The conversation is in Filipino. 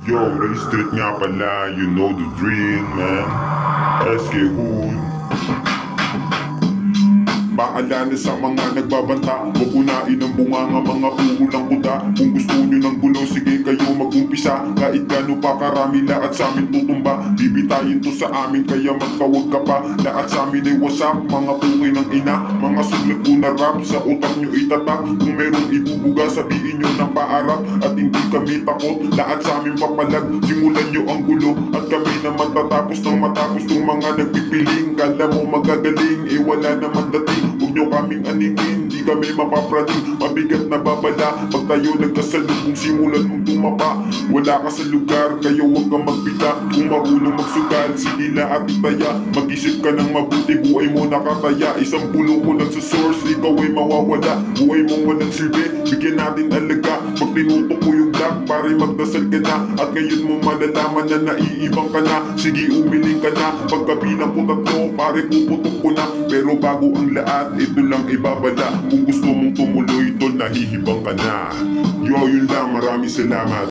Yo, Street nga pala, you know the drill, man. SK Hood. Paalala sa mga nagbabanta, huwag unain ang bunganga, mga puhulang kuda. Kung gusto nyo ng gulo, sige kayo mag-umpisa. Kahit gano'n pa karami, lahat sa amin tutumba. Bibitayin to sa amin, kaya magkawag ka pa. Lahat sa amin ay wasak, mga puki ng ina. Mga sulat ko na rap, sa utak nyo itatak. Kung merong ibubuga, sabihin nyo ng paarap. At hindi kami takot, lahat sa amin papalag. Simulan nyo ang gulo, at kami naman tatapos ng matapos ng mga nagpipiling. Kala mo magagaling, wala naman dating. Huwag nyo kaming aningin, di kami mapapraning. Mabigat na babala, pag tayo nagkasalubong simulan mong tumapa. Wala ka sa lugar, kayo huwag kang magbita. Kung marunong magsugal, sige na at itaya. Mag-isip ka ng mabuti, buhay mo nakataya. Isang pulo ko lang sa source, ikaw ay mawawala. Buhay mong walang silbi, bigyan natin alaga. Pag tinutok ko yung black, pare magdasal ka na. At ngayon mo malalaman na naiibang ka na. Sige umiling ka na, pagkabilang ko tatlo, pare puputok ko na. Pero bago ang lahat, ito lang ibabala. Kung gusto mong tumuloy tol, nahihibang ka na. Yo, yun lang, maraming salamat.